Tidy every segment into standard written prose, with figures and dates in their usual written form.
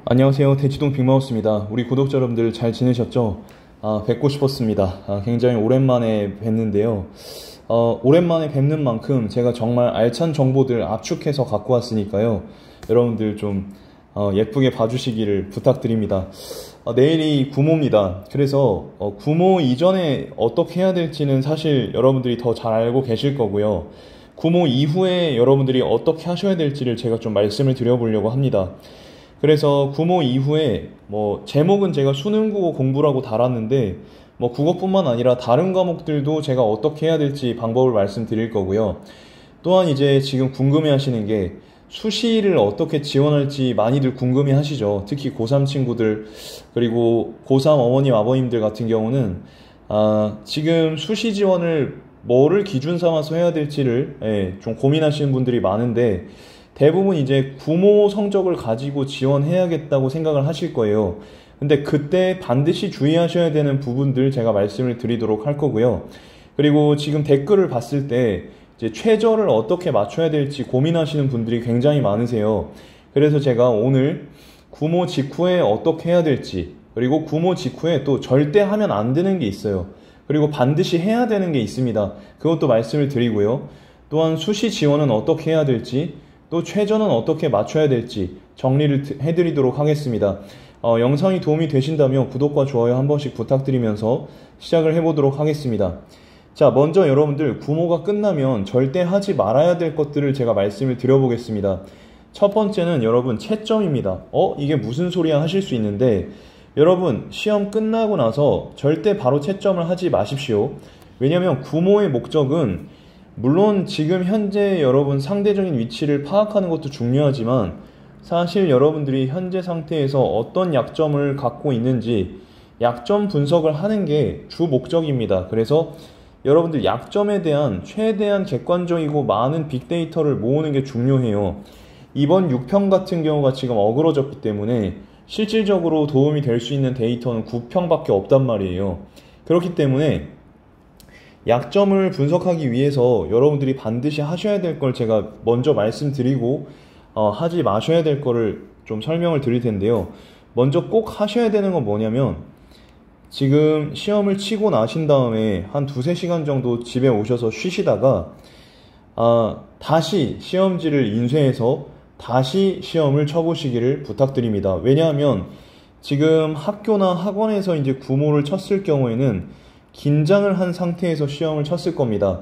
안녕하세요. 대치동 빅마우스입니다. 우리 구독자 여러분들 잘 지내셨죠? 뵙고 싶었습니다. 굉장히 오랜만에 뵙는데요. 오랜만에 뵙는 만큼 제가 정말 알찬 정보들 압축해서 갖고 왔으니까요. 여러분들 좀 예쁘게 봐주시기를 부탁드립니다. 내일이 구모입니다. 그래서 구모 이전에 어떻게 해야 될지는 사실 여러분들이 더 잘 알고 계실 거고요. 구모 이후에 여러분들이 어떻게 하셔야 될지를 제가 좀 말씀을 드려보려고 합니다. 그래서 구모 이후에 제목은 제가 수능국어 공부라고 달았는데 국어뿐만 아니라 다른 과목들도 제가 어떻게 해야 될지 방법을 말씀드릴 거고요. 또한 이제 지금 궁금해 하시는 게 수시를 어떻게 지원할지 많이들 궁금해 하시죠. 특히 고3 친구들 그리고 고3 어머님 아버님들 같은 경우는 지금 수시 지원을 뭐를 기준 삼아서 해야 될지를 좀 고민하시는 분들이 많은데 대부분 이제 구모 성적을 가지고 지원해야겠다고 생각을 하실 거예요. 근데 그때 반드시 주의하셔야 되는 부분들 제가 말씀을 드리도록 할 거고요. 그리고 지금 댓글을 봤을 때 이제 최저를 어떻게 맞춰야 될지 고민하시는 분들이 굉장히 많으세요. 그래서 제가 오늘 구모 직후에 어떻게 해야 될지, 그리고 구모 직후에 또 절대 하면 안 되는 게 있어요. 그리고 반드시 해야 되는 게 있습니다. 그것도 말씀을 드리고요. 또한 수시 지원은 어떻게 해야 될지, 또 최저는 어떻게 맞춰야 될지 정리를 해드리도록 하겠습니다. 영상이 도움이 되신다면 구독과 좋아요 한 번씩 부탁드리면서 시작을 해보도록 하겠습니다. 자, 먼저 여러분들 구모가 끝나면 절대 하지 말아야 될 것들을 제가 말씀을 드려보겠습니다. 첫 번째는 여러분 채점입니다. 이게 무슨 소리야 하실 수 있는데 여러분 시험 끝나고 나서 절대 바로 채점을 하지 마십시오. 왜냐하면 구모의 목적은 물론 지금 현재 여러분 상대적인 위치를 파악하는 것도 중요하지만 사실 여러분들이 현재 상태에서 어떤 약점을 갖고 있는지 약점 분석을 하는 게 주 목적입니다. 그래서 여러분들 약점에 대한 최대한 객관적이고 많은 빅데이터를 모으는 게 중요해요. 이번 6평 같은 경우가 지금 어그러졌기 때문에 실질적으로 도움이 될 수 있는 데이터는 9평밖에 없단 말이에요. 그렇기 때문에 약점을 분석하기 위해서 여러분들이 반드시 하셔야 될 걸 제가 먼저 말씀드리고 하지 마셔야 될 거를 좀 설명을 드릴 텐데요. 먼저 꼭 하셔야 되는 건 뭐냐면 지금 시험을 치고 나신 다음에 한 2-3시간 정도 집에 오셔서 쉬시다가 다시 시험지를 인쇄해서 다시 시험을 쳐보시기를 부탁드립니다. 왜냐하면 지금 학교나 학원에서 이제 구모를 쳤을 경우에는 긴장을 한 상태에서 시험을 쳤을 겁니다.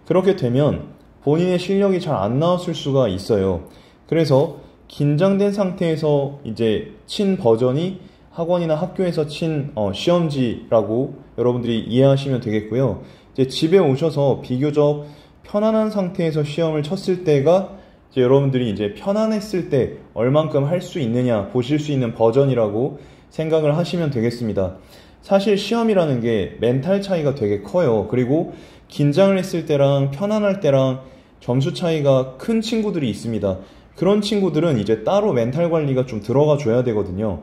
그렇게 되면 본인의 실력이 잘 안 나왔을 수가 있어요. 그래서 긴장된 상태에서 이제 친 버전이 학원이나 학교에서 친 시험지라고 여러분들이 이해하시면 되겠고요. 이제 집에 오셔서 비교적 편안한 상태에서 시험을 쳤을 때가 이제 여러분들이 이제 편안했을 때 얼만큼 할 수 있느냐 보실 수 있는 버전이라고 생각을 하시면 되겠습니다. 사실 시험이라는 게 멘탈 차이가 되게 커요. 그리고 긴장을 했을 때랑 편안할 때랑 점수 차이가 큰 친구들이 있습니다. 그런 친구들은 이제 따로 멘탈 관리가 좀 들어가 줘야 되거든요.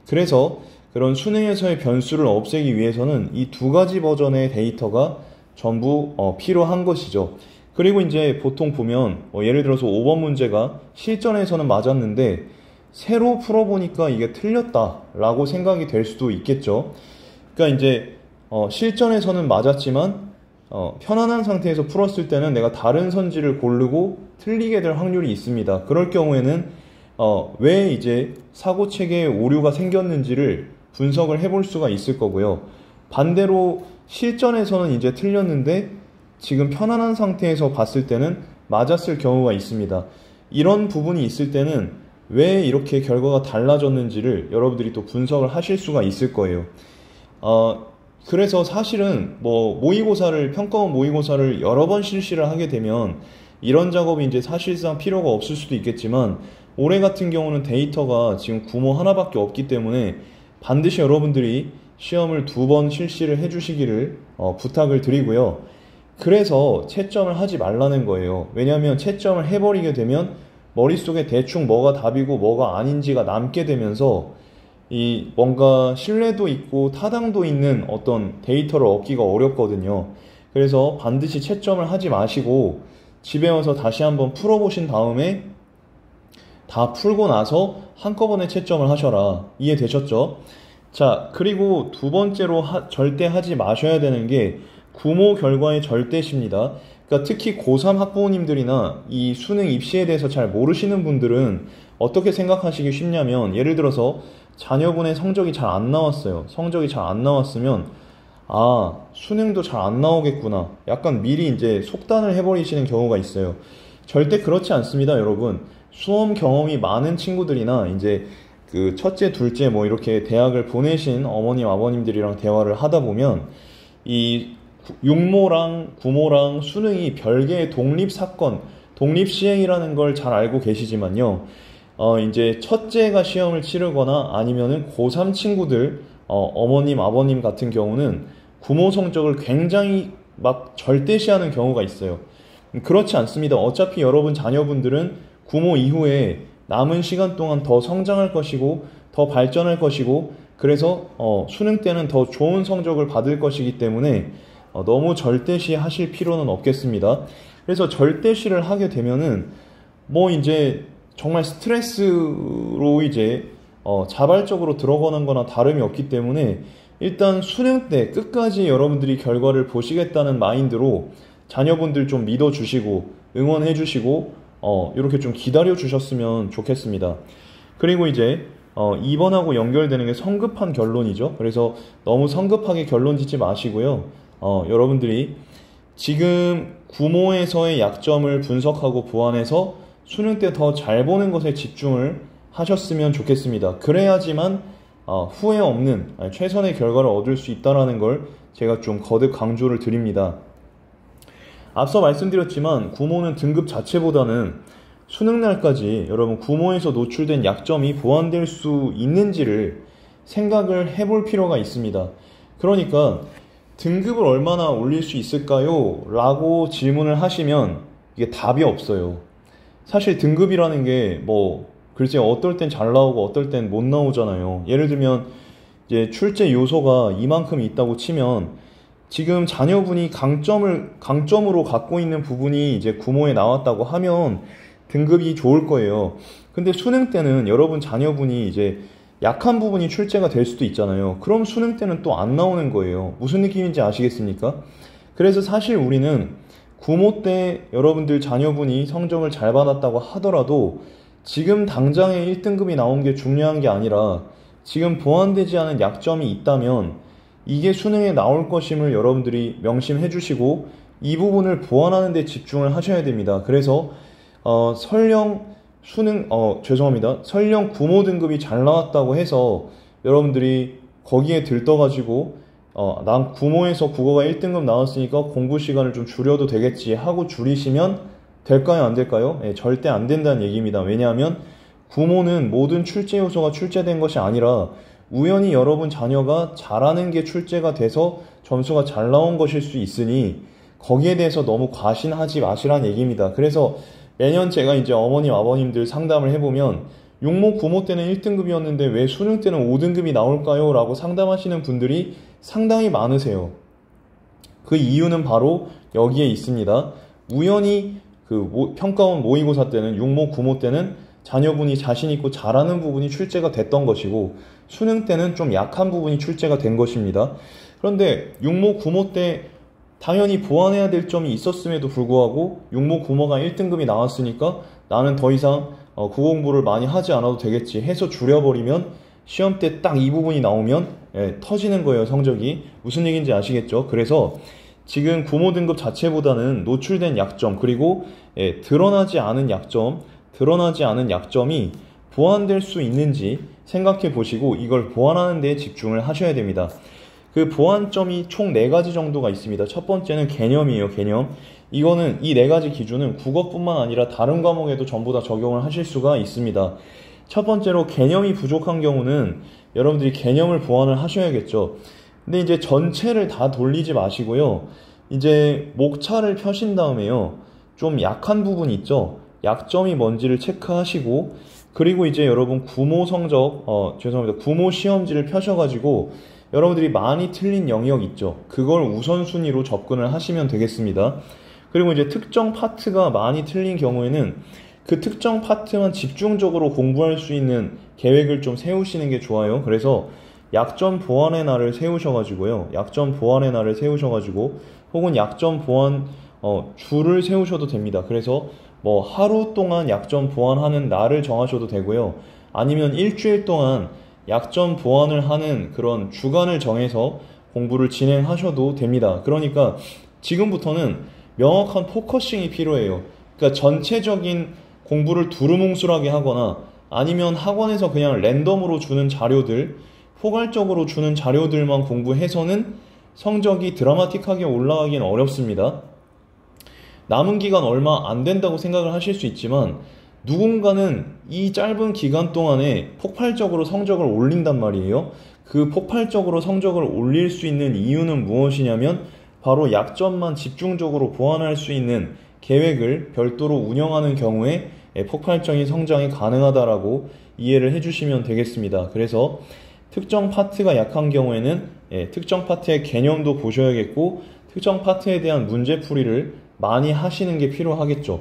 그래서 그런 수능에서의 변수를 없애기 위해서는 이 두 가지 버전의 데이터가 전부 필요한 것이죠. 그리고 이제 보통 보면 예를 들어서 5번 문제가 실전에서는 맞았는데 새로 풀어보니까 이게 틀렸다라고 생각이 될 수도 있겠죠. 그러니까 이제 실전에서는 맞았지만 편안한 상태에서 풀었을 때는 내가 다른 선지를 고르고 틀리게 될 확률이 있습니다. 그럴 경우에는 왜 이제 사고체계에 오류가 생겼는지를 분석을 해볼 수가 있을 거고요. 반대로 실전에서는 이제 틀렸는데 지금 편안한 상태에서 봤을 때는 맞았을 경우가 있습니다. 이런 부분이 있을 때는 왜 이렇게 결과가 달라졌는지를 여러분들이 또 분석을 하실 수가 있을 거예요. 그래서 사실은 평가원 모의고사를 여러 번 실시를 하게 되면 이런 작업이 이제 사실상 필요가 없을 수도 있겠지만 올해 같은 경우는 데이터가 지금 구모 하나밖에 없기 때문에 반드시 여러분들이 시험을 2번 실시를 해주시기를 부탁을 드리고요. 그래서 채점을 하지 말라는 거예요. 왜냐하면 채점을 해버리게 되면 머릿속에 대충 뭐가 답이고 뭐가 아닌지가 남게 되면서 뭔가 신뢰도 있고 타당도 있는 어떤 데이터를 얻기가 어렵거든요. 그래서 반드시 채점을 하지 마시고 집에 와서 다시 한번 풀어보신 다음에 다 풀고 나서 한꺼번에 채점을 하셔라. 이해되셨죠? 자, 그리고 두 번째로 절대 하지 마셔야 되는 게 구모 결과의 절대시입니다. 그러니까 특히 고3 학부모님들이나 이 수능 입시에 대해서 잘 모르시는 분들은 어떻게 생각하시기 쉽냐면, 예를 들어서 자녀분의 성적이 잘 안 나왔어요. 성적이 잘 안 나왔으면 아, 수능도 잘 안 나오겠구나. 약간 미리 이제 속단을 해버리시는 경우가 있어요. 절대 그렇지 않습니다, 여러분. 수험 경험이 많은 친구들이나 이제 그 첫째, 둘째 뭐 이렇게 대학을 보내신 어머님, 아버님들이랑 대화를 하다 보면 이 육모랑 구모랑 수능이 별개의 독립사건, 독립시행이라는 걸 잘 알고 계시지만요. 이제 첫째가 시험을 치르거나 아니면은 고3 친구들, 어머님, 아버님 같은 경우는 구모 성적을 굉장히 막 절대시하는 경우가 있어요. 그렇지 않습니다. 어차피 여러분 자녀분들은 구모 이후에 남은 시간 동안 더 성장할 것이고 더 발전할 것이고, 그래서 수능 때는 더 좋은 성적을 받을 것이기 때문에 너무 절대시 하실 필요는 없겠습니다. 그래서 절대시를 하게 되면은 뭐 이제 정말 스트레스로 이제 자발적으로 들어가는 거나 다름이 없기 때문에 일단 수능 때 끝까지 여러분들이 결과를 보시겠다는 마인드로 자녀분들 좀 믿어주시고 응원해 주시고 이렇게 좀 기다려 주셨으면 좋겠습니다. 그리고 이제 2번하고 연결되는 게 성급한 결론이죠. 그래서 너무 성급하게 결론 짓지 마시고요. 여러분들이 지금 구모에서의 약점을 분석하고 보완해서 수능 때 더 잘 보는 것에 집중을 하셨으면 좋겠습니다. 그래야지만 후회 없는 최선의 결과를 얻을 수 있다는 걸 제가 좀 거듭 강조를 드립니다. 앞서 말씀드렸지만 구모는 등급 자체보다는 수능날까지 여러분 구모에서 노출된 약점이 보완될 수 있는지를 생각을 해볼 필요가 있습니다. 그러니까 등급을 얼마나 올릴 수 있을까요? 라고 질문을 하시면 이게 답이 없어요. 사실 등급이라는 게 글쎄 어떨 땐 잘 나오고 어떨 땐 못 나오잖아요. 예를 들면 이제 출제 요소가 이만큼 있다고 치면 지금 자녀분이 강점으로 갖고 있는 부분이 이제 구모에 나왔다고 하면 등급이 좋을 거예요. 근데 수능 때는 여러분 자녀분이 이제 약한 부분이 출제가 될 수도 있잖아요. 그럼 수능 때는 또 안 나오는 거예요. 무슨 느낌인지 아시겠습니까? 그래서 사실 우리는 구모 때 여러분들 자녀분이 성적을 잘 받았다고 하더라도 지금 당장에 1등급이 나온 게 중요한 게 아니라 지금 보완되지 않은 약점이 있다면 이게 수능에 나올 것임을 여러분들이 명심해 주시고 이 부분을 보완하는 데 집중을 하셔야 됩니다. 그래서 설령 구모 등급이 잘 나왔다고 해서 여러분들이 거기에 들떠가지고 난 구모에서 국어가 1등급 나왔으니까 공부 시간을 좀 줄여도 되겠지 하고 줄이시면 될까요? 안 될까요? 절대 안 된다는 얘기입니다. 왜냐하면 구모는 모든 출제 요소가 출제된 것이 아니라 우연히 여러분 자녀가 잘하는 게 출제가 돼서 점수가 잘 나온 것일 수 있으니 거기에 대해서 너무 과신하지 마시라는 얘기입니다. 그래서 매년 제가 이제 어머님, 아버님들 상담을 해보면 육모, 구모 때는 1등급이었는데 왜 수능 때는 5등급이 나올까요? 라고 상담하시는 분들이 상당히 많으세요. 그 이유는 바로 여기에 있습니다. 우연히 평가원 모의고사 때는 육모, 구모 때는 자녀분이 자신있고 잘하는 부분이 출제가 됐던 것이고 수능 때는 좀 약한 부분이 출제가 된 것입니다. 그런데 육모, 구모 때 당연히 보완해야 될 점이 있었음에도 불구하고 육모, 구모가 1등급이 나왔으니까 나는 더 이상 국어 공부를 많이 하지 않아도 되겠지 해서 줄여버리면 시험 때 딱 이 부분이 나오면 터지는 거예요, 성적이. 무슨 얘기인지 아시겠죠? 그래서 지금 구모 등급 자체보다는 노출된 약점, 그리고 드러나지 않은 약점이 보완될 수 있는지 생각해 보시고 이걸 보완하는 데 집중을 하셔야 됩니다. 그 보완점이 총 4가지 정도가 있습니다. 첫 번째는 개념이에요, 개념. 이거는 이 4가지 기준은 국어뿐만 아니라 다른 과목에도 전부 다 적용을 하실 수가 있습니다. 첫 번째로 개념이 부족한 경우는 여러분들이 개념을 보완을 하셔야겠죠. 근데 이제 전체를 다 돌리지 마시고요. 이제 목차를 펴신 다음에요. 좀 약한 부분이 있죠. 약점이 뭔지를 체크하시고 그리고 이제 여러분 구모 구모 시험지를 펴셔가지고 여러분들이 많이 틀린 영역 있죠. 그걸 우선순위로 접근을 하시면 되겠습니다. 그리고 이제 특정 파트가 많이 틀린 경우에는 그 특정 파트만 집중적으로 공부할 수 있는 계획을 좀 세우시는 게 좋아요. 그래서 약점 보완의 날을 세우셔가지고요. 약점 보완의 날을 세우셔가지고 혹은 약점 보완 줄을 세우셔도 됩니다. 그래서 뭐 하루 동안 약점 보완하는 날을 정하셔도 되고요. 아니면 일주일 동안 약점 보완을 하는 그런 주간을 정해서 공부를 진행하셔도 됩니다. 그러니까 지금부터는 명확한 포커싱이 필요해요. 그러니까 전체적인 공부를 두루뭉술하게 하거나 아니면 학원에서 그냥 랜덤으로 주는 자료들, 포괄적으로 주는 자료들만 공부해서는 성적이 드라마틱하게 올라가긴 어렵습니다. 남은 기간 얼마 안 된다고 생각을 하실 수 있지만 누군가는 이 짧은 기간 동안에 폭발적으로 성적을 올린단 말이에요. 그 폭발적으로 성적을 올릴 수 있는 이유는 무엇이냐면 바로 약점만 집중적으로 보완할 수 있는 계획을 별도로 운영하는 경우에 폭발적인 성장이 가능하다라고 이해를 해주시면 되겠습니다. 그래서 특정 파트가 약한 경우에는 특정 파트의 개념도 보셔야겠고 특정 파트에 대한 문제풀이를 많이 하시는 게 필요하겠죠.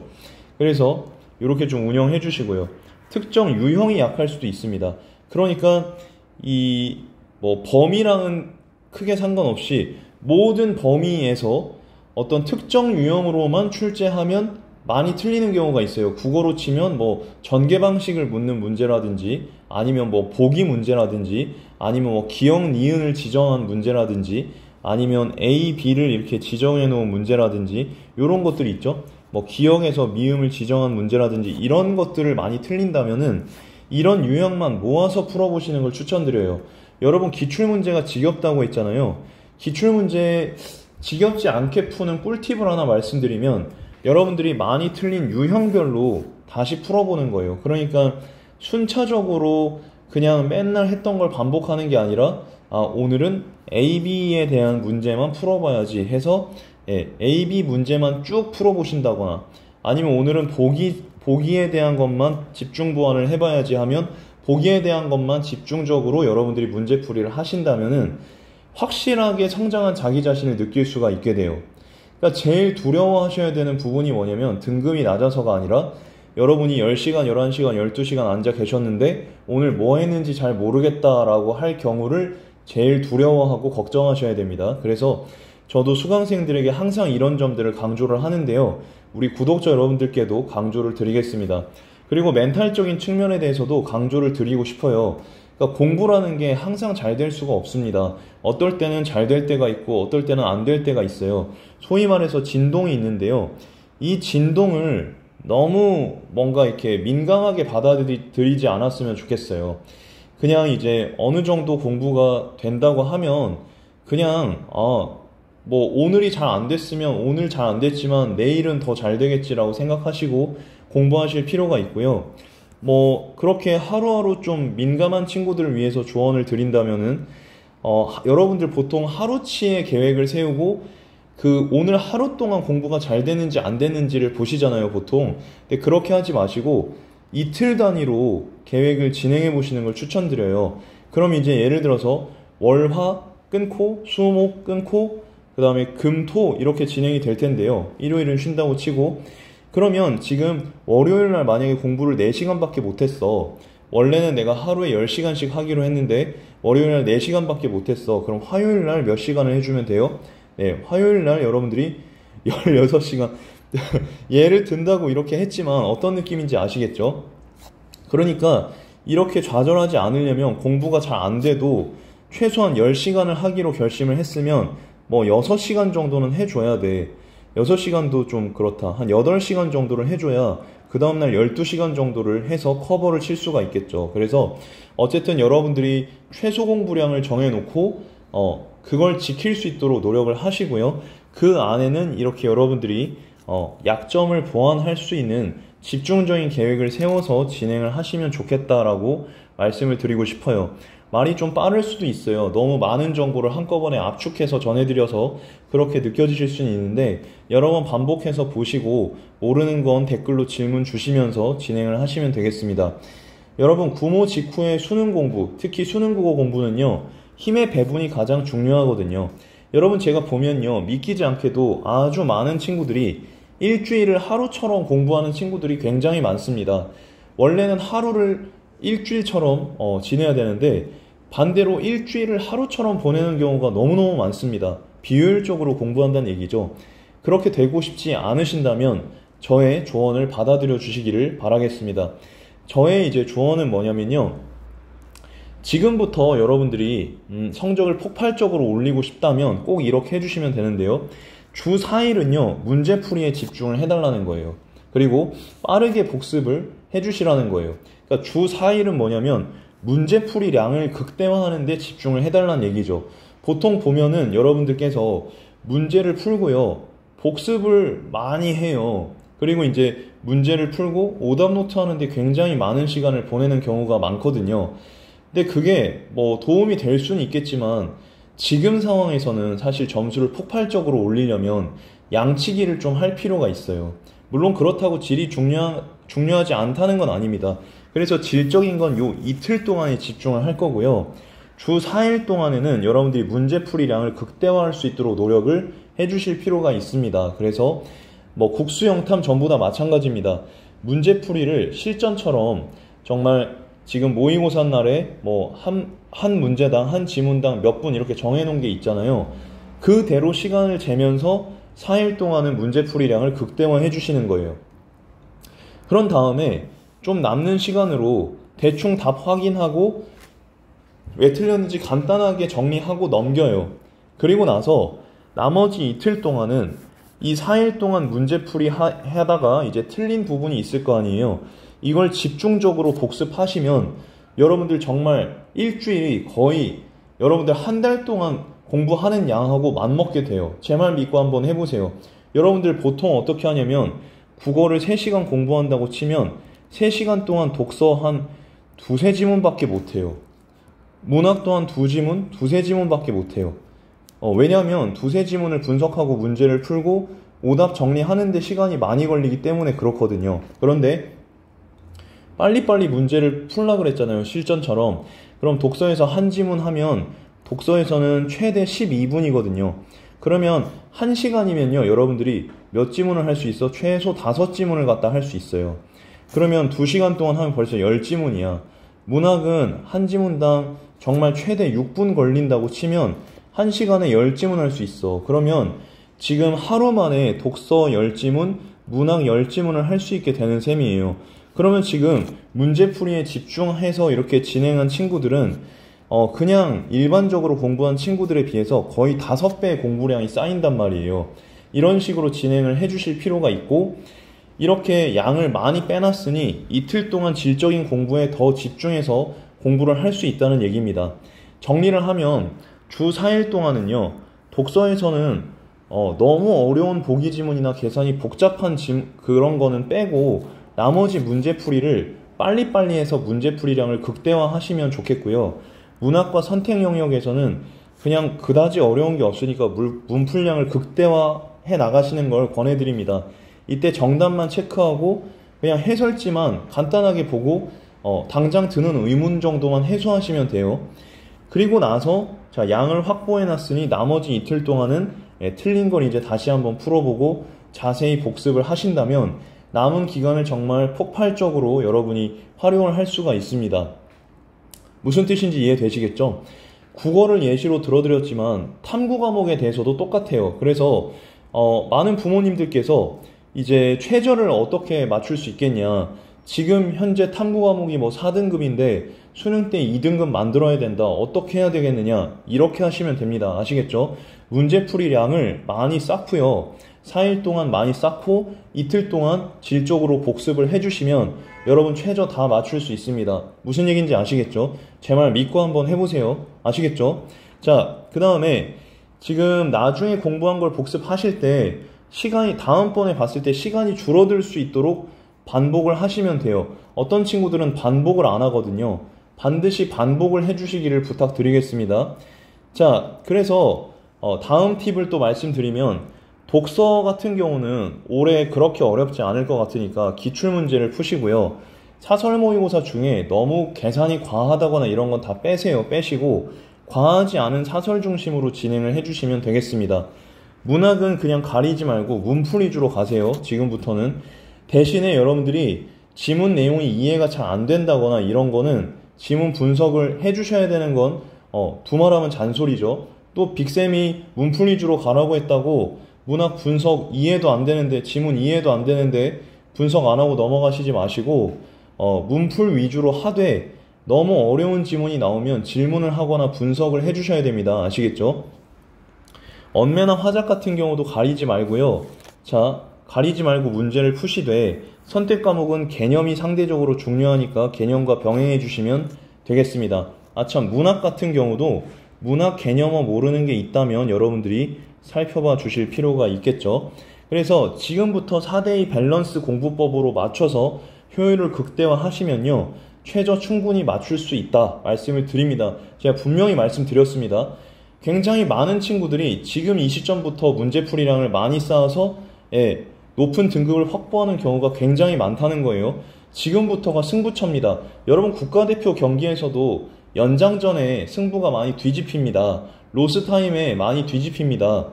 그래서 이렇게 좀 운영해 주시고요. 특정 유형이 약할 수도 있습니다. 그러니까 이 뭐 범위랑은 크게 상관없이 모든 범위에서 어떤 특정 유형으로만 출제하면 많이 틀리는 경우가 있어요. 국어로 치면 뭐 전개 방식을 묻는 문제라든지 아니면 뭐 보기 문제라든지 아니면 뭐 기억 니은을 지정한 문제라든지 아니면 A, B를 이렇게 지정해 놓은 문제라든지 이런 것들이 있죠. 뭐 기억에서 미음을 지정한 문제라든지 이런 것들을 많이 틀린다면은 이런 유형만 모아서 풀어보시는 걸 추천드려요. 여러분 기출문제가 지겹다고 했잖아요. 기출문제 지겹지 않게 푸는 꿀팁을 하나 말씀드리면 여러분들이 많이 틀린 유형별로 다시 풀어보는 거예요. 그러니까 순차적으로 그냥 맨날 했던 걸 반복하는 게 아니라 오늘은 A, B에 대한 문제만 풀어봐야지 해서 A, B 문제만 쭉 풀어보신다거나 아니면 오늘은 보기에 대한 것만 집중 보완을 해봐야지 하면 보기에 대한 것만 집중적으로 여러분들이 문제풀이를 하신다면은 확실하게 성장한 자기 자신을 느낄 수가 있게 돼요. 그러니까 제일 두려워하셔야 되는 부분이 뭐냐면 등급이 낮아서가 아니라 여러분이 10시간, 11시간, 12시간 앉아 계셨는데 오늘 뭐 했는지 잘 모르겠다라고 할 경우를 제일 두려워하고 걱정하셔야 됩니다. 그래서 저도 수강생들에게 항상 이런 점들을 강조를 하는데요. 우리 구독자 여러분들께도 강조를 드리겠습니다. 그리고 멘탈적인 측면에 대해서도 강조를 드리고 싶어요. 그러니까 공부라는 게 항상 잘 될 수가 없습니다. 어떨 때는 잘 될 때가 있고 어떨 때는 안 될 때가 있어요. 소위 말해서 진동이 있는데요. 이 진동을 너무 뭔가 이렇게 민감하게 받아들이지 않았으면 좋겠어요. 그냥 이제 어느 정도 공부가 된다고 하면 그냥 뭐 오늘이 잘 안 됐으면 오늘 잘 안 됐지만 내일은 더 잘 되겠지라고 생각하시고 공부하실 필요가 있고요. 뭐 그렇게 하루하루 좀 민감한 친구들을 위해서 조언을 드린다면은 여러분들 보통 하루치의 계획을 세우고 그 오늘 하루 동안 공부가 잘 됐는지 안 됐는지를 보시잖아요, 보통. 근데 그렇게 하지 마시고 이틀 단위로 계획을 진행해 보시는 걸 추천드려요. 그럼 이제 예를 들어서 월화 끊고 수목 끊고 그 다음에 금, 토 이렇게 진행이 될 텐데요. 일요일은 쉰다고 치고 그러면 지금 월요일날 만약에 공부를 4시간밖에 못했어. 원래는 내가 하루에 10시간씩 하기로 했는데 월요일날 4시간밖에 못했어. 그럼 화요일날 몇 시간을 해주면 돼요? 네, 화요일날 여러분들이 16시간 예를 든다고 이렇게 했지만 어떤 느낌인지 아시겠죠? 그러니까 이렇게 좌절하지 않으려면 공부가 잘 안 돼도 최소한 10시간을 하기로 결심을 했으면 뭐 6시간 정도는 해줘야 돼. 6시간도 좀 그렇다. 한 8시간 정도를 해줘야 그 다음날 12시간 정도를 해서 커버를 칠 수가 있겠죠. 그래서 어쨌든 여러분들이 최소 공부량을 정해놓고 그걸 지킬 수 있도록 노력을 하시고요. 그 안에는 이렇게 여러분들이 약점을 보완할 수 있는 집중적인 계획을 세워서 진행을 하시면 좋겠다라고 말씀을 드리고 싶어요. 말이 좀 빠를 수도 있어요. 너무 많은 정보를 한꺼번에 압축해서 전해드려서 그렇게 느껴지실 수는 있는데 여러 번 반복해서 보시고 모르는 건 댓글로 질문 주시면서 진행을 하시면 되겠습니다. 여러분 구모 직후의 수능 공부, 특히 수능 국어 공부는요. 힘의 배분이 가장 중요하거든요. 여러분 제가 보면요. 믿기지 않게도 아주 많은 친구들이 일주일을 하루처럼 공부하는 친구들이 굉장히 많습니다. 원래는 하루를 일주일처럼 지내야 되는데 반대로 일주일을 하루처럼 보내는 경우가 너무너무 많습니다. 비효율적으로 공부한다는 얘기죠. 그렇게 되고 싶지 않으신다면 저의 조언을 받아들여 주시기를 바라겠습니다. 저의 이제 조언은 뭐냐면요. 지금부터 여러분들이 성적을 폭발적으로 올리고 싶다면 꼭 이렇게 해주시면 되는데요. 주 4일은요, 문제풀이에 집중을 해달라는 거예요. 그리고 빠르게 복습을 해주시라는 거예요. 그러니까 주 4일은 뭐냐면 문제풀이량을 극대화하는 데 집중을 해달라는 얘기죠. 보통 보면은 여러분들께서 문제를 풀고요, 복습을 많이 해요. 그리고 이제 문제를 풀고 오답노트 하는데 굉장히 많은 시간을 보내는 경우가 많거든요. 근데 그게 뭐 도움이 될 수는 있겠지만 지금 상황에서는 사실 점수를 폭발적으로 올리려면 양치기를 좀 할 필요가 있어요. 물론 그렇다고 질이 중요하지 않다는 건 아닙니다. 그래서 질적인 건 요 이틀 동안에 집중을 할 거고요. 주 4일 동안에는 여러분들이 문제풀이량을 극대화할 수 있도록 노력을 해주실 필요가 있습니다. 그래서 뭐 국수 영탐 전부 다 마찬가지입니다. 문제풀이를 실전처럼 정말 지금 모의고사 날에 뭐 한 문제당 한 지문당 몇 분 이렇게 정해놓은 게 있잖아요. 그대로 시간을 재면서 4일 동안은 문제풀이량을 극대화해 주시는 거예요. 그런 다음에 좀 남는 시간으로 대충 답 확인하고 왜 틀렸는지 간단하게 정리하고 넘겨요. 그리고 나서 나머지 이틀 동안은 이 4일 동안 문제풀이 하다가 이제 틀린 부분이 있을 거 아니에요. 이걸 집중적으로 복습하시면 여러분들 정말 일주일이 거의 여러분들 한 달 동안 공부하는 양하고 맞먹게 돼요. 제 말 믿고 한번 해보세요. 여러분들 보통 어떻게 하냐면 국어를 3시간 공부한다고 치면 3시간 동안 독서 한 두세 지문밖에 못해요. 문학 또한 2지문, 두세 지문밖에 못해요. 왜냐하면 두세 지문을 분석하고 문제를 풀고 오답 정리하는 데 시간이 많이 걸리기 때문에 그렇거든요. 그런데 빨리빨리 문제를 풀라 그랬잖아요. 실전처럼. 그럼 독서에서 한 지문 하면 독서에서는 최대 12분이거든요. 그러면 1시간이면요. 여러분들이 몇 지문을 할 수 있어? 최소 5지문을 갖다 할 수 있어요. 그러면 2시간 동안 하면 벌써 10지문이야. 문학은 한 지문당 정말 최대 6분 걸린다고 치면 1시간에 10지문 할 수 있어. 그러면 지금 하루 만에 독서 10지문, 문학 10지문을 할 수 있게 되는 셈이에요. 그러면 지금 문제풀이에 집중해서 이렇게 진행한 친구들은 그냥 일반적으로 공부한 친구들에 비해서 거의 5배의 공부량이 쌓인단 말이에요. 이런 식으로 진행을 해주실 필요가 있고, 이렇게 양을 많이 빼놨으니 이틀 동안 질적인 공부에 더 집중해서 공부를 할 수 있다는 얘기입니다. 정리를 하면 주 4일 동안은요, 독서에서는 너무 어려운 보기 지문이나 계산이 복잡한 그런 거는 빼고 나머지 문제풀이를 빨리빨리 해서 문제풀이량을 극대화하시면 좋겠고요. 문학과 선택 영역에서는 그냥 그다지 어려운 게 없으니까 문풀량을 극대화해 나가시는 걸 권해드립니다. 이때 정답만 체크하고 그냥 해설지만 간단하게 보고 당장 드는 의문 정도만 해소하시면 돼요. 그리고 나서 자, 양을 확보해놨으니 나머지 이틀 동안은 틀린 걸 이제 다시 한번 풀어보고 자세히 복습을 하신다면 남은 기간을 정말 폭발적으로 여러분이 활용을 할 수가 있습니다. 무슨 뜻인지 이해되시겠죠? 국어를 예시로 들어드렸지만 탐구 과목에 대해서도 똑같아요. 그래서 많은 부모님들께서 이제 최저를 어떻게 맞출 수 있겠냐, 지금 현재 탐구 과목이 뭐 4등급인데 수능 때 2등급 만들어야 된다, 어떻게 해야 되겠느냐, 이렇게 하시면 됩니다. 아시겠죠? 문제풀이량을 많이 쌓고요, 4일 동안 많이 쌓고 이틀 동안 질적으로 복습을 해주시면 여러분 최저 다 맞출 수 있습니다. 무슨 얘기인지 아시겠죠? 제 말 믿고 한번 해보세요. 아시겠죠? 자, 그 다음에 지금 나중에 공부한 걸 복습하실 때 시간이, 다음번에 봤을 때 시간이 줄어들 수 있도록 반복을 하시면 돼요. 어떤 친구들은 반복을 안 하거든요. 반드시 반복을 해주시기를 부탁드리겠습니다. 자, 그래서 다음 팁을 또 말씀드리면, 독서 같은 경우는 올해 그렇게 어렵지 않을 것 같으니까 기출문제를 푸시고요. 사설 모의고사 중에 너무 계산이 과하다거나 이런 건 다 빼세요. 빼시고 과하지 않은 사설 중심으로 진행을 해주시면 되겠습니다. 문학은 그냥 가리지 말고 문풀 위주로 가세요. 지금부터는. 대신에 여러분들이 지문 내용이 이해가 잘 안 된다거나 이런 거는 지문 분석을 해주셔야 되는 건 두말하면 잔소리죠. 또 빅쌤이 문풀 위주로 가라고 했다고 문학 분석 이해도 안 되는데, 지문 이해도 안 되는데 분석 안 하고 넘어가시지 마시고 문풀 위주로 하되 너무 어려운 지문이 나오면 질문을 하거나 분석을 해주셔야 됩니다. 아시겠죠? 언매나 화작 같은 경우도 가리지 말고요. 자, 가리지 말고 문제를 푸시되 선택 과목은 개념이 상대적으로 중요하니까 개념과 병행해 주시면 되겠습니다. 참, 문학 같은 경우도 문학 개념어 모르는 게 있다면 여러분들이 살펴봐 주실 필요가 있겠죠. 그래서 지금부터 4대2 밸런스 공부법으로 맞춰서 효율을 극대화하시면요, 최저 충분히 맞출 수 있다 말씀을 드립니다. 제가 분명히 말씀드렸습니다. 굉장히 많은 친구들이 지금 이 시점부터 문제풀이량을 많이 쌓아서 높은 등급을 확보하는 경우가 굉장히 많다는 거예요. 지금부터가 승부처입니다. 여러분, 국가대표 경기에서도 연장전에 승부가 많이 뒤집힙니다. 로스타임에 많이 뒤집힙니다.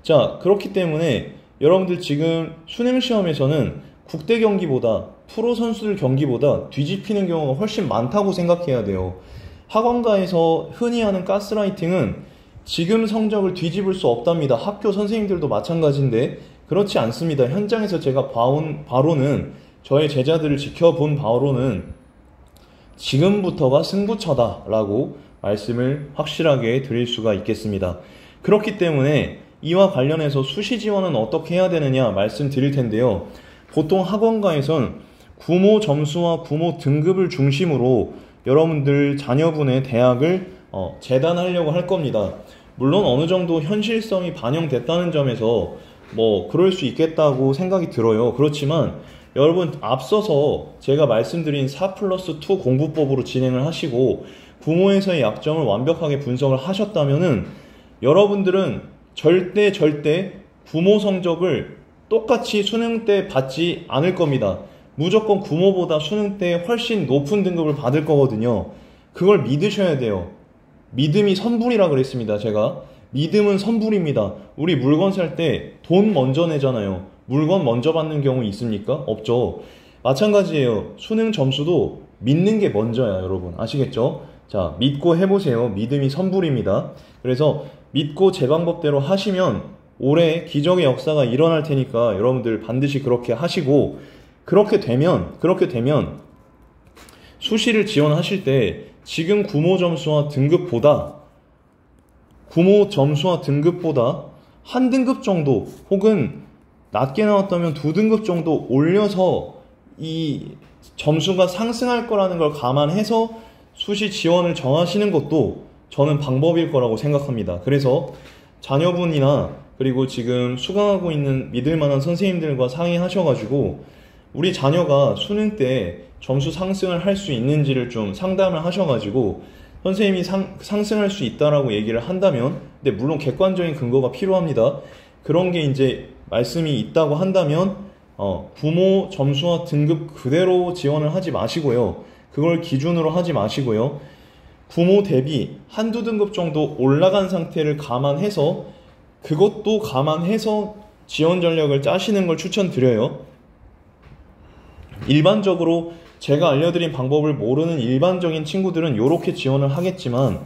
자, 그렇기 때문에 여러분들 지금 수능시험에서는 국대 경기보다, 프로 선수들 경기보다 뒤집히는 경우가 훨씬 많다고 생각해야 돼요. 학원가에서 흔히 하는 가스라이팅은 지금 성적을 뒤집을 수 없답니다. 학교 선생님들도 마찬가지인데 그렇지 않습니다. 현장에서 제가 봐온 바로는, 저의 제자들을 지켜본 바로는 지금부터가 승부처다라고 말씀을 확실하게 드릴 수가 있겠습니다. 그렇기 때문에 이와 관련해서 수시 지원은 어떻게 해야 되느냐 말씀드릴 텐데요. 보통 학원가에선 구모 점수와 구모 등급을 중심으로 여러분들 자녀분의 대학을 재단하려고 할 겁니다. 물론 어느 정도 현실성이 반영됐다는 점에서 그럴 수 있겠다고 생각이 들어요. 그렇지만 여러분, 앞서서 제가 말씀드린 4+2 공부법으로 진행을 하시고 구모에서의 약점을 완벽하게 분석을 하셨다면은 여러분들은 절대 구모 성적을 똑같이 수능 때 받지 않을 겁니다. 무조건 구모보다 수능 때 훨씬 높은 등급을 받을 거거든요. 그걸 믿으셔야 돼요. 믿음이 선불이라 그랬습니다. 제가 믿음은 선불입니다. 우리 물건 살 때 돈 먼저 내잖아요. 물건 먼저 받는 경우 있습니까? 없죠. 마찬가지예요. 수능 점수도 믿는 게 먼저야, 여러분. 아시겠죠? 자, 믿고 해보세요. 믿음이 선불입니다. 그래서 믿고 제 방법대로 하시면 올해 기적의 역사가 일어날 테니까 여러분들 반드시 그렇게 하시고, 그렇게 되면 수시를 지원하실 때 지금 구모 점수와 등급보다 한 등급 정도, 혹은 낮게 나왔다면 2등급 정도 올려서 이 점수가 상승할 거라는 걸 감안해서 수시 지원을 정하시는 것도 저는 방법일 거라고 생각합니다. 그래서 자녀분이나 그리고 지금 수강하고 있는 믿을 만한 선생님들과 상의하셔가지고 우리 자녀가 수능 때 점수 상승을 할 수 있는지를 좀 상담을 하셔가지고 선생님이 상승할 수 있다라고 얘기를 한다면, 근데 물론 객관적인 근거가 필요합니다. 그런 게 이제 말씀이 있다고 한다면 부모 점수와 등급 그대로 지원을 하지 마시고요. 그걸 기준으로 하지 마시고요. 부모 대비 한두 등급 정도 올라간 상태를 감안해서, 그것도 감안해서 지원 전략을 짜시는 걸 추천드려요. 일반적으로 제가 알려드린 방법을 모르는 일반적인 친구들은 이렇게 지원을 하겠지만,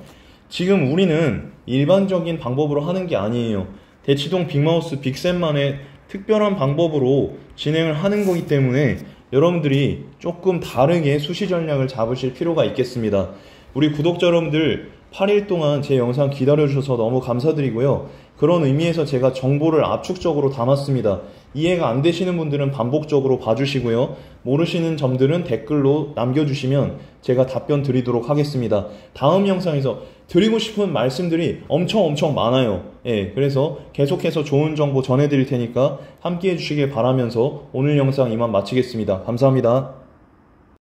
지금 우리는 일반적인 방법으로 하는 게 아니에요. 대치동 빅마우스 빅쌤만의 특별한 방법으로 진행을 하는 거기 때문에 여러분들이 조금 다르게 수시 전략을 잡으실 필요가 있겠습니다. 우리 구독자 여러분들 8일 동안 제 영상 기다려주셔서 너무 감사드리고요. 그런 의미에서 제가 정보를 압축적으로 담았습니다. 이해가 안 되시는 분들은 반복적으로 봐주시고요. 모르시는 점들은 댓글로 남겨주시면 제가 답변 드리도록 하겠습니다. 다음 영상에서 드리고 싶은 말씀들이 엄청 많아요. 그래서 계속해서 좋은 정보 전해드릴 테니까 함께 해주시길 바라면서 오늘 영상 이만 마치겠습니다. 감사합니다.